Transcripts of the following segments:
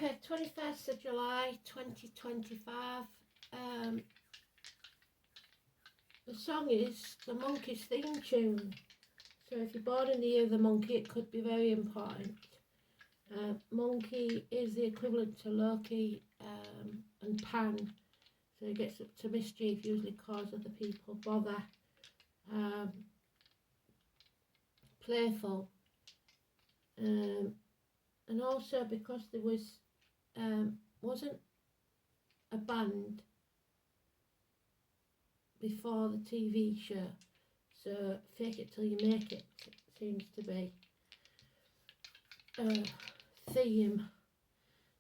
Okay, 21st of July 2025. The song is the Monkeys theme tune. So if you're born in the year of the monkey, it could be very important. Monkey is the equivalent to Loki and Pan. So he gets up to mischief, usually cause other people bother. Playful. And also because there wasn't a band before the TV show, so fake it till you make it seems to be a theme.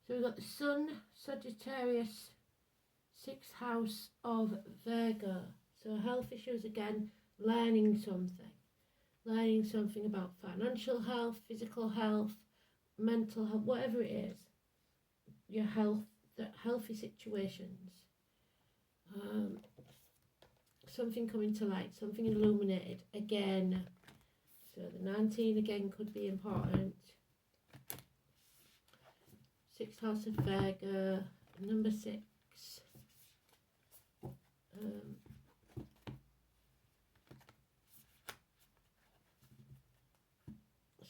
So we've got the Sun, Sagittarius, 6th house of Virgo. So health issues again, learning something about financial health, physical health, mental health, whatever it is, your health, the healthy situations. Something coming to light, something illuminated again. So the 19 again could be important. 6th house of Virgo, number 6.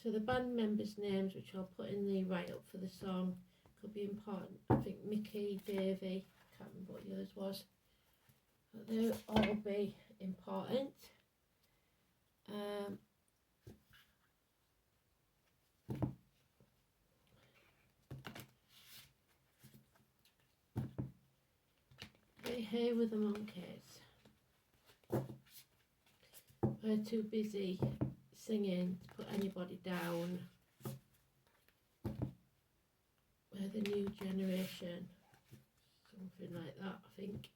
So the band members' names, which I'll put in the write-up for the song, could be important. I think Mickey, Davey, can't remember what the others was. But they'll all be important. We're here with the Monkeys. We're too busy singing to put anybody down. We're the new generation. Something like that, I think.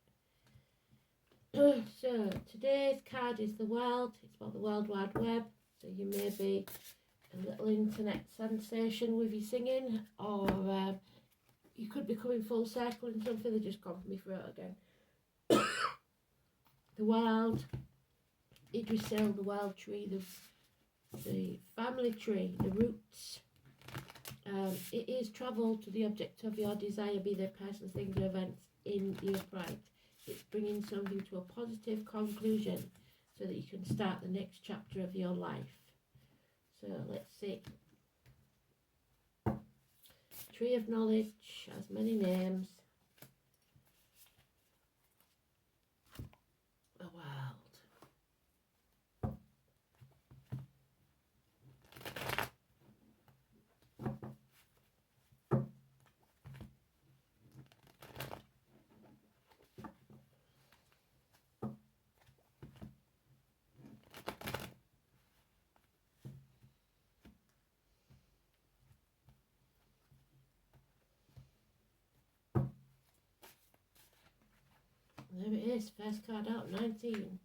So today's card is the world. It's about the World Wide Web. So you may be a little internet sensation with your singing, or you could be coming full circle in something that just gone for me throat again. The world, Idrisil, the world tree, the family tree, the roots. It is travel to the object of your desire, be there persons, things, or events in the upright. It's bringing something to a positive conclusion so that you can start the next chapter of your life. So let's see. Tree of knowledge has many names. The world. There it is, first card out, 19.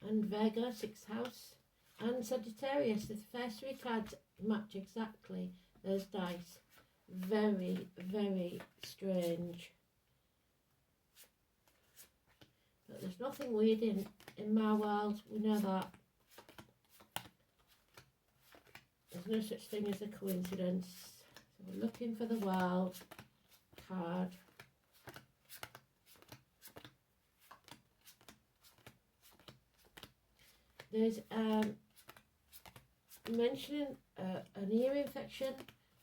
And Virgo, 6th house. And Sagittarius, the first 3 cards match exactly. There's dice. Very, very strange. But there's nothing weird in my world, we know that. There's no such thing as a coincidence. So we're looking for the world card. There's mentioning an ear infection,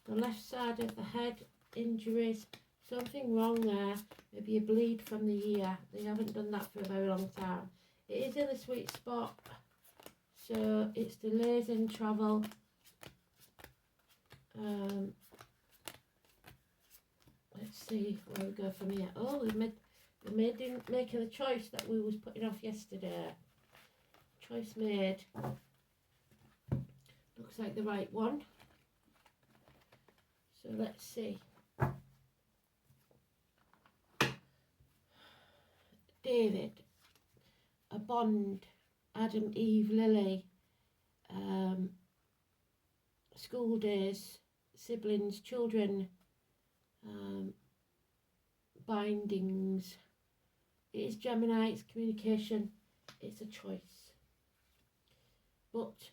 the left side of the head, injuries, something wrong there, maybe a bleed from the ear. They haven't done that for a very long time. It is in the sweet spot, so it's delays in travel. Let's see where we go from here. Oh, we're making the choice that we was putting off yesterday. Choice made. Looks like the right one. So let's see. David, a bond, Adam, Eve, Lily, school days, siblings, children, bindings. It is Gemini, it's communication, it's a choice. But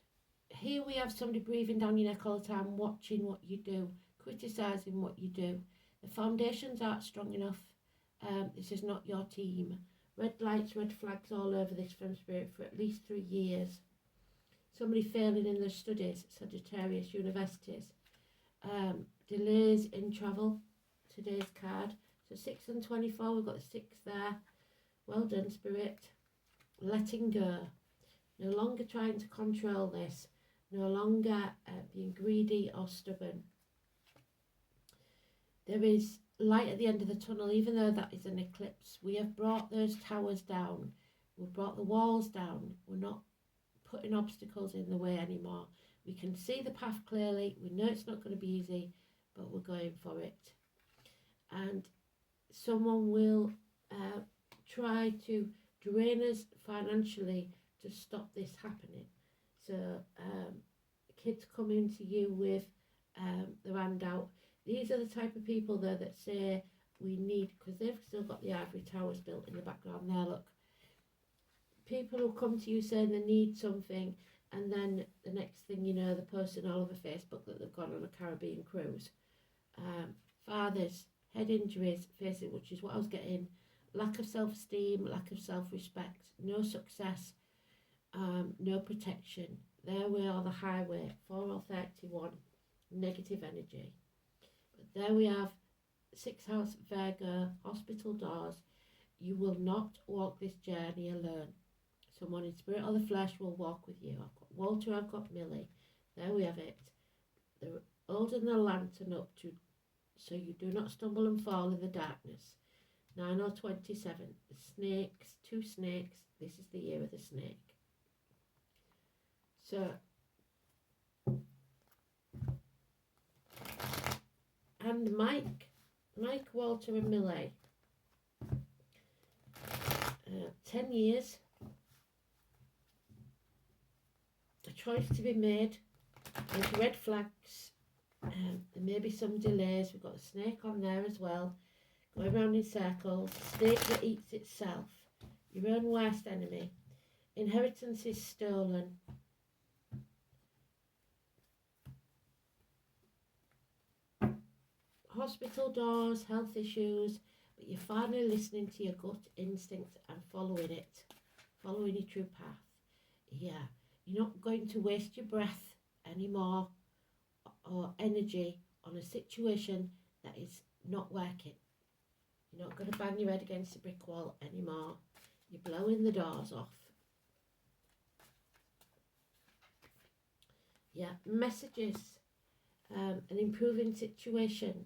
here we have somebody breathing down your neck all the time, watching what you do, criticising what you do. The foundations aren't strong enough. This is not your team. Red lights, red flags all over this from Spirit for at least 3 years. Somebody failing in their studies, Sagittarius, universities. Delays in travel, today's card. So 6 and 24, we've got the 6 there. Well done, Spirit. Letting go. No longer trying to control this. No longer being greedy or stubborn. There is light at the end of the tunnel, even though that is an eclipse. We have brought those towers down. We've brought the walls down. We're not putting obstacles in the way anymore. We can see the path clearly. We know it's not going to be easy, but we're going for it. And someone will try to drain us financially to stop this happening. So kids coming to you with their hand out. These are the type of people though that say we need, because they've still got the ivory towers built in the background there, look. People who come to you saying they need something, and then the next thing you know, they're posting all over Facebook that they've gone on a Caribbean cruise. Fathers, head injuries, facing, which is what I was getting, lack of self-esteem, lack of self-respect, no success, no protection. There we are, the highway, 4 or 31, negative energy. But there we have 6th house, Virgo, hospital doors. You will not walk this journey alone. Someone in spirit or the flesh will walk with you. I've got Walter, I've got Millie. There we have it. They're holding the lantern up to, so you do not stumble and fall in the darkness. 9 or 27. The snakes, 2 snakes. This is the year of the snake. So, and Mike, Walter and Millie. 10 years. A choice to be made. There's red flags. There may be some delays. We've got a snake on there as well. Going around in circles. Snake that eats itself. Your own worst enemy. Inheritance is stolen. Hospital doors, health issues, but you're finally listening to your gut instinct and following it, following your true path. Yeah, you're not going to waste your breath anymore or energy on a situation that is not working. You're not going to bang your head against a brick wall anymore. You're blowing the doors off. Yeah, messages, an improving situation,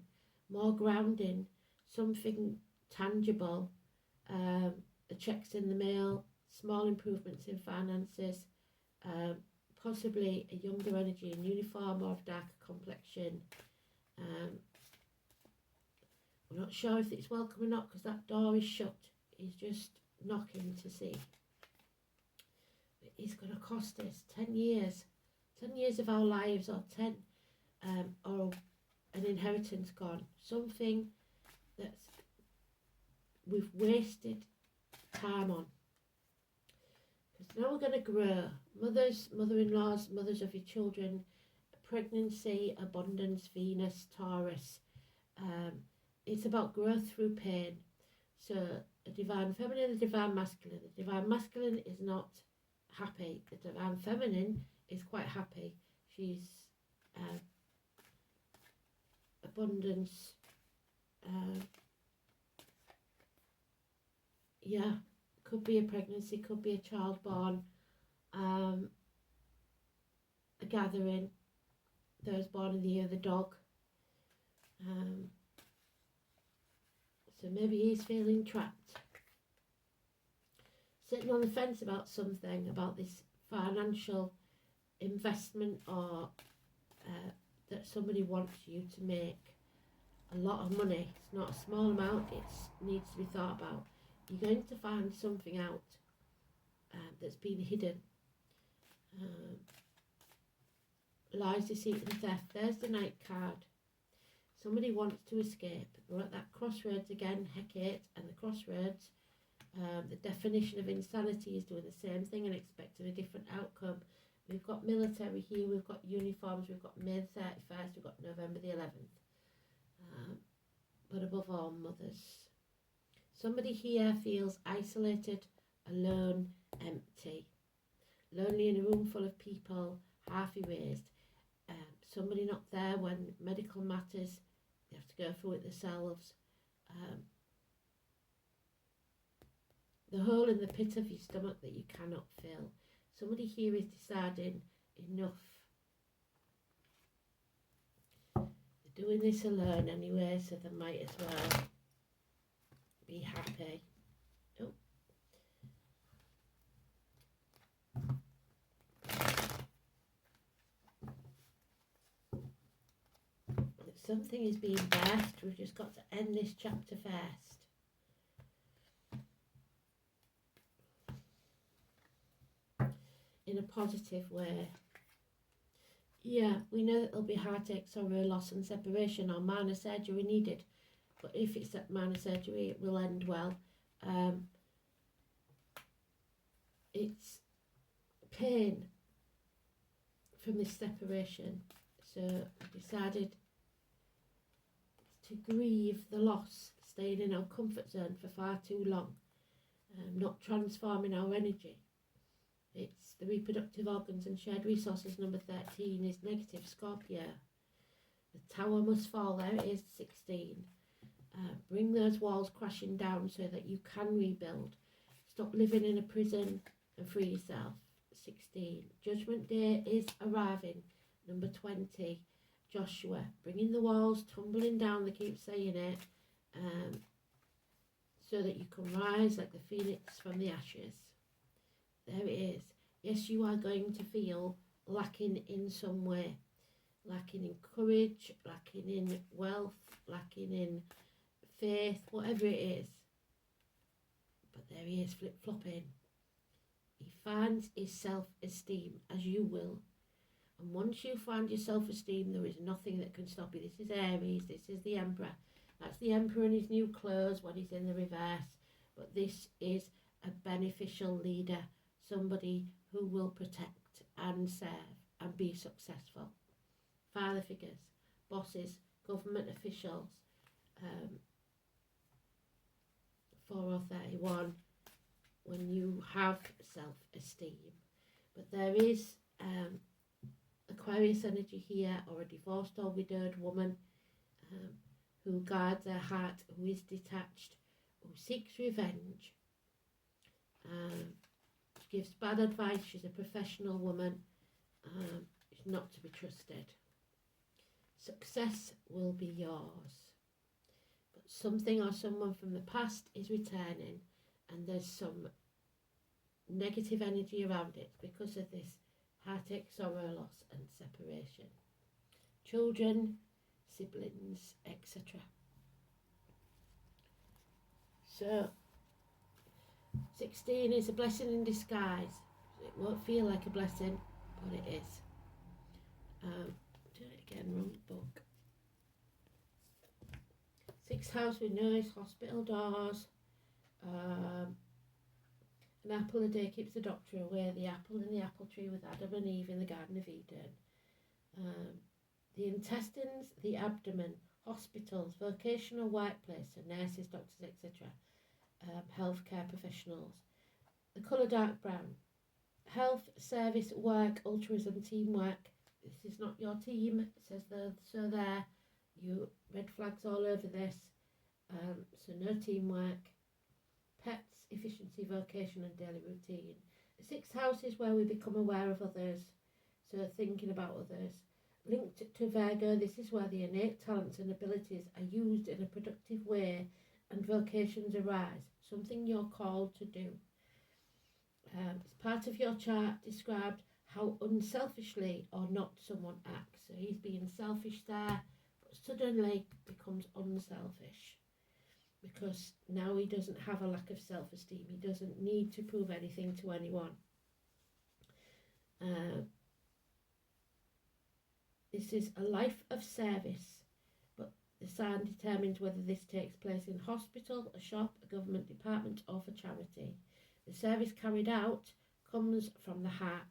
more grounding, something tangible, the checks in the mail, small improvements in finances, possibly a younger energy in uniform or of darker complexion. We're not sure if it's welcome or not because that door is shut. He's just knocking to see. But it's going to cost us 10 years. 10 years of our lives, or 10, or an inheritance gone. Something that's we've wasted time on. Because now we're going to grow. Mothers, mother-in-laws, mothers of your children, pregnancy, abundance, Venus, Taurus. It's about growth through pain. So a divine feminine, a divine masculine. The divine masculine is not happy. The divine feminine is quite happy. She's abundance. Yeah, could be a pregnancy, could be a child born, a gathering, those born in the year of the dog. So maybe he's feeling trapped, sitting on the fence about something, about this financial investment or that somebody wants you to make a lot of money. It's not a small amount, it needs to be thought about. You're going to find something out that's been hidden. Lies, deceit and theft. There's the Knight card. Somebody wants to escape. We're at that crossroads again, Hecate and the crossroads. The definition of insanity is doing the same thing and expecting a different outcome. We've got military here, we've got uniforms, we've got May the 31st, we've got November the 11th. but above all, mothers. Somebody here feels isolated, alone, empty, lonely in a room full of people, half erased. Somebody not there when medical matters, they have to go through it themselves. The hole in the pit of your stomach that you cannot fill. Somebody here is deciding enough. They're doing this alone anyway, so they might as well be happy. Oh. Something is being best. We've just got to end this chapter first. In a positive way. Yeah, we know that there'll be heartache, sorrow, loss and separation or minor surgery needed. But if it's that minor surgery, it will end well. It's pain from this separation. So I decided to grieve the loss, staying in our comfort zone for far too long, not transforming our energy. It's the reproductive organs and shared resources. Number 13 is negative, Scorpio. The tower must fall. There it is, 16. Bring those walls crashing down so that you can rebuild. Stop living in a prison and free yourself. 16. Judgment Day is arriving. Number 20. Joshua, bringing the walls tumbling down, they keep saying it, so that you can rise like the phoenix from the ashes. There it is. Yes, you are going to feel lacking in some way. Lacking in courage, lacking in wealth, lacking in faith, whatever it is. But there he is, flip-flopping. He finds his self-esteem, as you will. And once you find your self-esteem, there is nothing that can stop you. This is Aries, this is the Emperor. That's the Emperor in his new clothes when he's in the reverse. But this is a beneficial leader, somebody who will protect and serve and be successful. Father figures, bosses, government officials, 4 or 31, when you have self-esteem. But there is Aquarius energy here, or a divorced or widowed woman who guards her heart, who is detached, who seeks revenge. She gives bad advice. She's a professional woman. She's not to be trusted. Success will be yours. But something or someone from the past is returning, and there's some negative energy around it because of this heartache, sorrow, loss and separation. Children, siblings, etc. So 16 is a blessing in disguise. It won't feel like a blessing, but it is. Do it again, wrong book. 6th house with noise, hospital doors. An apple a day keeps the doctor away. The apple in the apple tree with Adam and Eve in the Garden of Eden. The intestines, the abdomen, hospitals, vocational workplace, so nurses, doctors, etc. Healthcare professionals. The colour dark brown. Health, service, work, altruism, teamwork. This is not your team, it says so there. You red flags all over this. So no teamwork. Pets, efficiency, vocation and daily routine. The 6th house is where we become aware of others, so thinking about others. Linked to Virgo, this is where the innate talents and abilities are used in a productive way and vocations arise, something you're called to do. It's part of your chart described how unselfishly or not someone acts. So he's being selfish there, but suddenly becomes unselfish, because now he doesn't have a lack of self-esteem. He doesn't need to prove anything to anyone. This is a life of service, but the sign determines whether this takes place in hospital, a shop, a government department or for charity. The service carried out comes from the heart,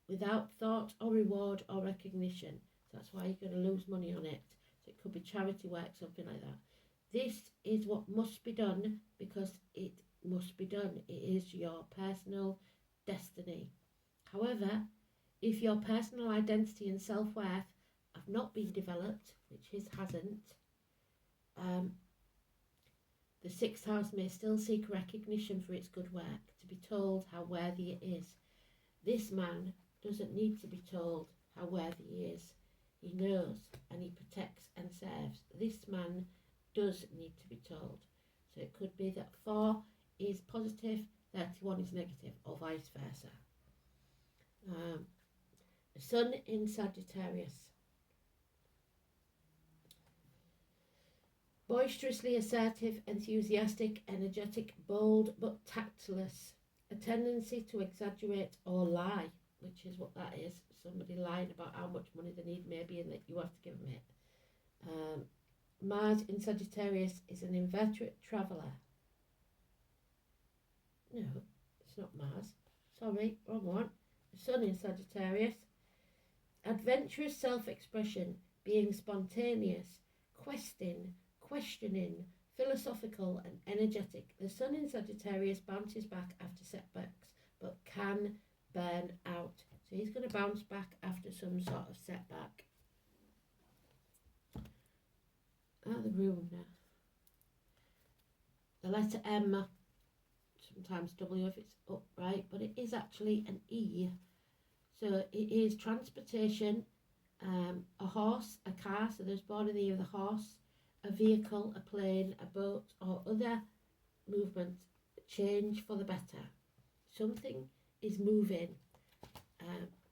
without thought or reward or recognition. So that's why you're going to lose money on it. So it could be charity work, something like that. This is what must be done because it must be done. It is your personal destiny. However, if your personal identity and self-worth have not been developed, which his hasn't, the sixth house may still seek recognition for its good work, to be told how worthy it is. This man doesn't need to be told how worthy he is. He knows and he protects and serves. This man does need to be told. So it could be that 4 is positive, 31 is negative, or vice versa. The sun in Sagittarius. Boisterously assertive, enthusiastic, energetic, bold but tactless. A tendency to exaggerate or lie, which is what that is. Somebody lying about how much money they need maybe and that you have to give them it. Mars in Sagittarius is an inveterate traveller. No, it's not Mars. Sorry, wrong one. The sun in Sagittarius. Adventurous self-expression, being spontaneous, questioning, philosophical and energetic. The sun in Sagittarius bounces back after setbacks, but can burn out. So he's going to bounce back after some sort of setback. Out of the room now. The letter M, sometimes W if it's upright, but it is actually an E. So it is transportation, a horse, a car, so there's born in the year of the horse, a vehicle, a plane, a boat, or other movement, change for the better. Something is moving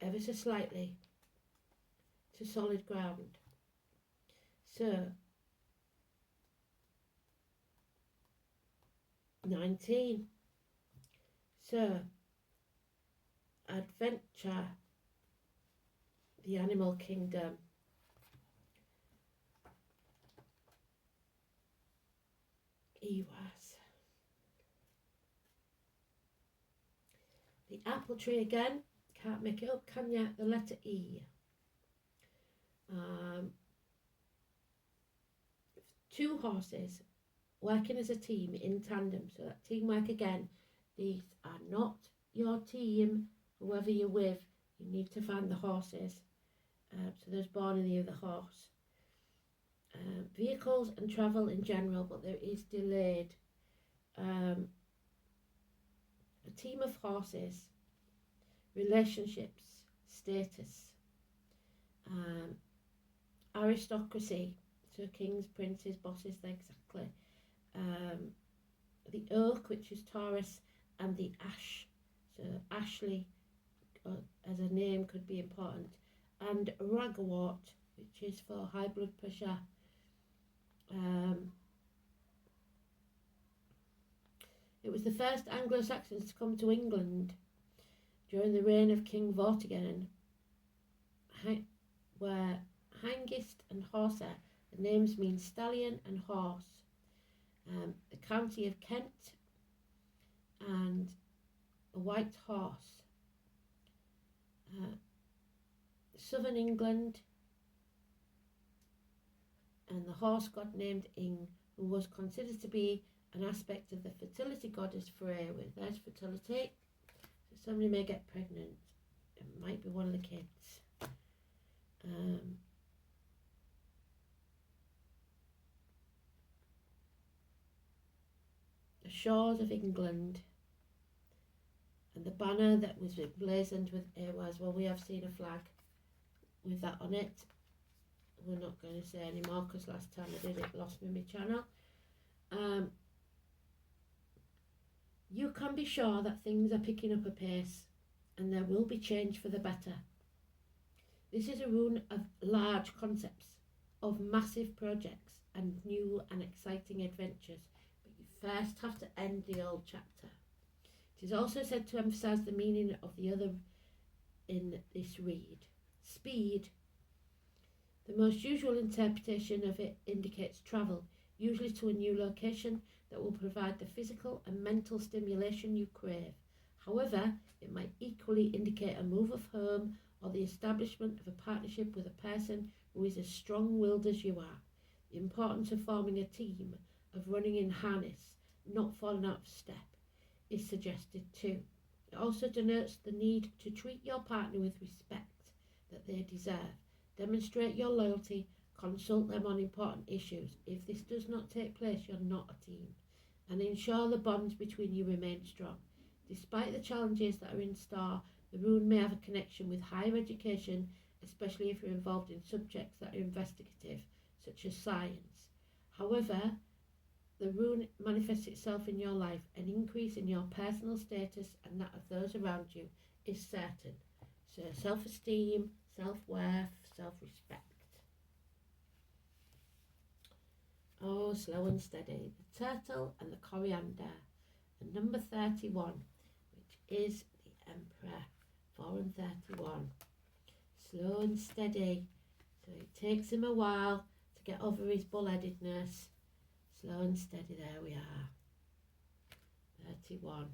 ever so slightly to solid ground. So, 19. So, adventure, the animal kingdom. Ewas. The apple tree again. Can't make it up, can you? The letter E. 2 horses working as a team in tandem. So that teamwork again. These are not your team, whoever you're with. You need to find the horses. So there's born in the other horse. Vehicles and travel in general, but there is delayed. A team of horses. Relationships, status, aristocracy, so kings, princes, bosses, exactly. The oak, which is Taurus, and the ash, so Ashley as a name could be important, and ragwort, which is for high blood pressure. It was the first Anglo-Saxons to come to England during the reign of King Vortigern, where Hengist and Horsa, the names mean stallion and horse. The county of Kent and a white horse. Southern England and the horse god named Ing, who was considered to be an aspect of the fertility goddess Freya. There's fertility. Somebody may get pregnant. It might be one of the kids. The shores of England. And the banner that was emblazoned with Ewas. Well, we have seen a flag with that on it. We're not going to say any more because last time I did it lost me my channel. You can be sure that things are picking up a pace and there will be change for the better. This is a rune of large concepts, of massive projects and new and exciting adventures, but you first have to end the old chapter. It is also said to emphasise the meaning of the other in this read. Speed. The most usual interpretation of it indicates travel, usually to a new location that will provide the physical and mental stimulation you crave. However, it might equally indicate a move of home or the establishment of a partnership with a person who is as strong-willed as you are. The importance of forming a team of running in harness, not falling out of step, is suggested too. It also denotes the need to treat your partner with respect that they deserve. Demonstrate your loyalty, consult them on important issues. If this does not take place, you're not a team. And ensure the bonds between you remain strong. Despite the challenges that are in store, the rune may have a connection with higher education, especially if you're involved in subjects that are investigative, such as science. However, the rune manifests itself in your life. An increase in your personal status and that of those around you is certain. So self-esteem, self-worth, self-respect. Oh, slow and steady. The turtle and the coriander. And number 31, which is the Emperor. 4 and 31. Slow and steady. So it takes him a while to get over his bullheadedness. Slow and steady, there we are. 31.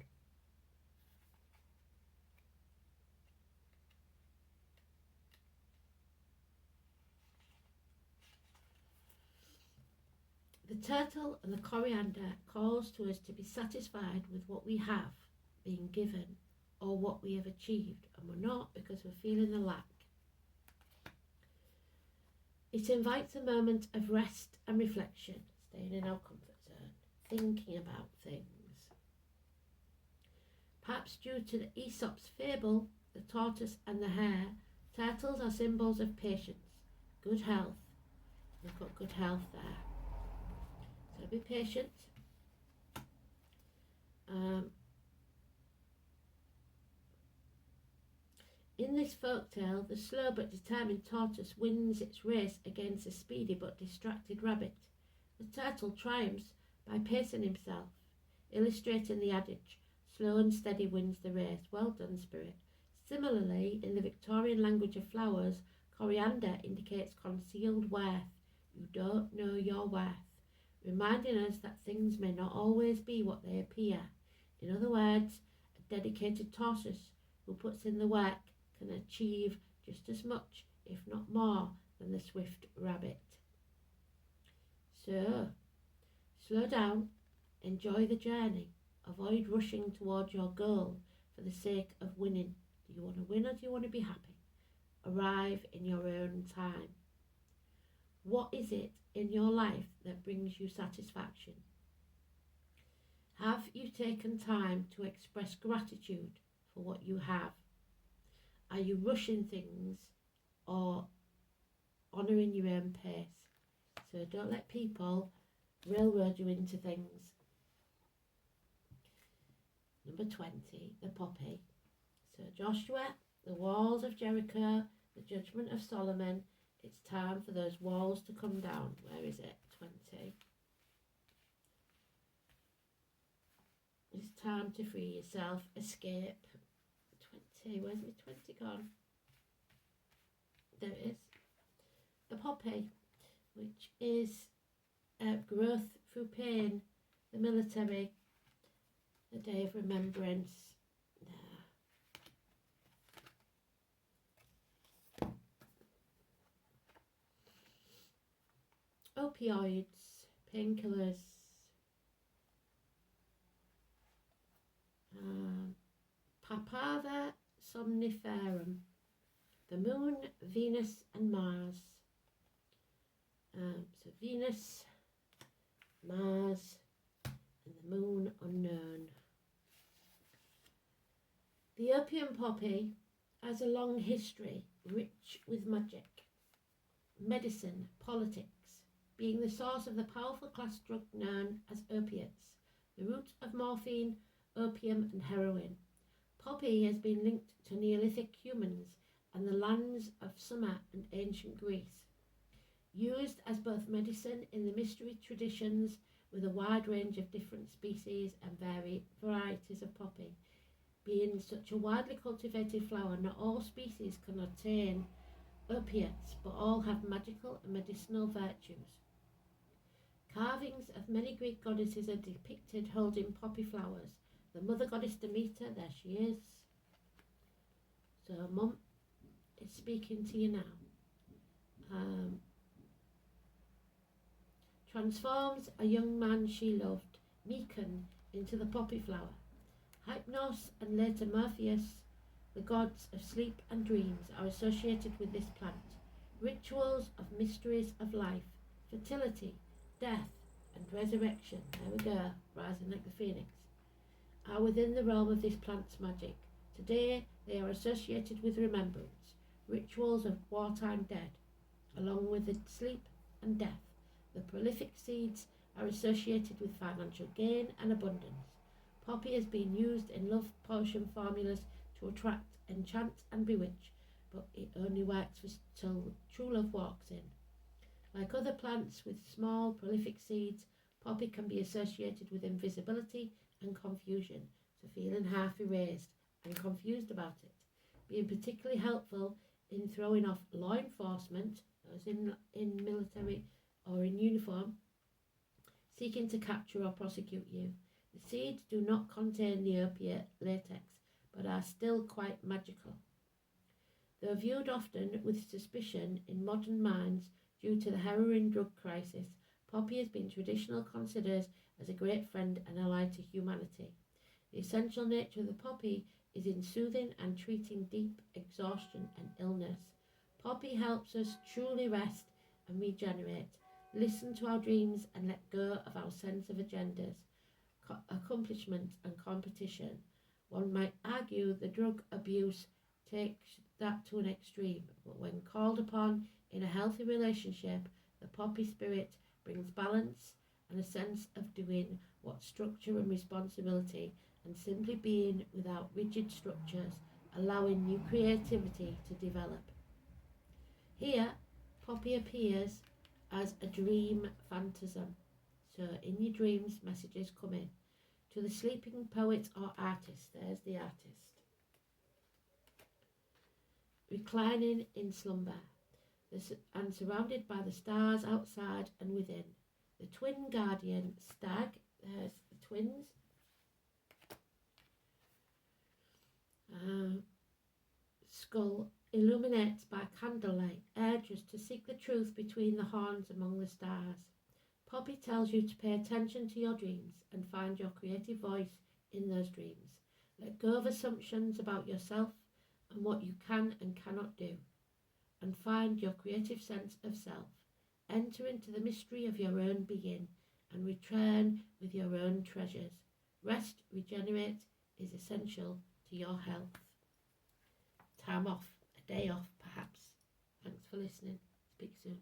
The turtle and the coriander calls to us to be satisfied with what we have been given or what we have achieved, and we're not because we're feeling the lack. It invites a moment of rest and reflection, staying in our comfort zone, thinking about things. Perhaps due to the Aesop's fable, the tortoise and the hare, turtles are symbols of patience, good health. We've got good health there. So be patient. In this folktale, the slow but determined tortoise wins its race against a speedy but distracted rabbit. The turtle triumphs by pacing himself, illustrating the adage, slow and steady wins the race. Well done, Spirit. Similarly, in the Victorian language of flowers, coriander indicates concealed worth. You don't know your worth, reminding us that things may not always be what they appear. In other words, a dedicated tortoise who puts in the work can achieve just as much, if not more, than the swift rabbit. So, slow down, enjoy the journey, avoid rushing towards your goal for the sake of winning. Do you want to win or do you want to be happy? Arrive in your own time. What is it in your life that brings you satisfaction? Have you taken time to express gratitude for what you have? Are you rushing things or honouring your own pace? So don't let people railroad you into things. Number 20, the poppy. So Joshua, the walls of Jericho, the judgment of Solomon. It's time for those walls to come down. Where is it? 20. It's time to free yourself. Escape. 20. Where's my 20 gone? There it is. The poppy, which is growth through pain, the military, the day of remembrance. Opioids, painkillers, Papaver somniferum, the moon, Venus and Mars. So Venus, Mars and the moon unknown. The opium poppy has a long history, rich with magic, medicine, politics, being the source of the powerful class drug known as opiates, the root of morphine, opium and heroin. Poppy has been linked to Neolithic humans and the lands of Sumer and ancient Greece. Used as both medicine in the mystery traditions with a wide range of different species and varied varieties of poppy. Being such a widely cultivated flower, not all species can attain opiates, but all have magical and medicinal virtues. Carvings of many Greek goddesses are depicted holding poppy flowers. The mother goddess Demeter, there she is. So Mum is speaking to you now. transforms a young man she loved, Meikon, into the poppy flower. Hypnos and later Morpheus, the gods of sleep and dreams, are associated with this plant. Rituals of mysteries of life, fertility, death, and resurrection, there we go, rising like the phoenix, are within the realm of this plant's magic. Today, they are associated with remembrance, rituals of wartime dead, along with the sleep and death. The prolific seeds are associated with financial gain and abundance. Poppy has been used in love potion formulas to attract, enchant, and bewitch, but it only works till true love walks in. Like other plants with small, prolific seeds, poppy can be associated with invisibility and confusion, so feeling half erased and confused about it, being particularly helpful in throwing off law enforcement, those in military or in uniform, seeking to capture or prosecute you. The seeds do not contain the opiate latex, but are still quite magical. Though viewed often with suspicion in modern minds due to the heroin drug crisis, poppy has been traditionally considered as a great friend and ally to humanity. The essential nature of the poppy is in soothing and treating deep exhaustion and illness. Poppy helps us truly rest and regenerate, listen to our dreams and let go of our sense of agendas, accomplishment and competition. One might argue the drug abuse takes that to an extreme, but when called upon in a healthy relationship, the poppy spirit brings balance and a sense of doing what structure and responsibility, and simply being without rigid structures, allowing new creativity to develop. Here, poppy appears as a dream phantasm. So in your dreams, messages come in. To the sleeping poet or artist, there's the artist, reclining in slumber and surrounded by the stars outside and within. The twin guardian stag, there's the twins, skull illuminates by candlelight, urges to seek the truth between the horns among the stars. Poppy tells you to pay attention to your dreams and find your creative voice in those dreams. Let go of assumptions about yourself and what you can and cannot do, and find your creative sense of self. Enter into the mystery of your own being and return with your own treasures. Rest, regenerate is essential to your health. Time off, a day off perhaps. Thanks for listening. Speak soon.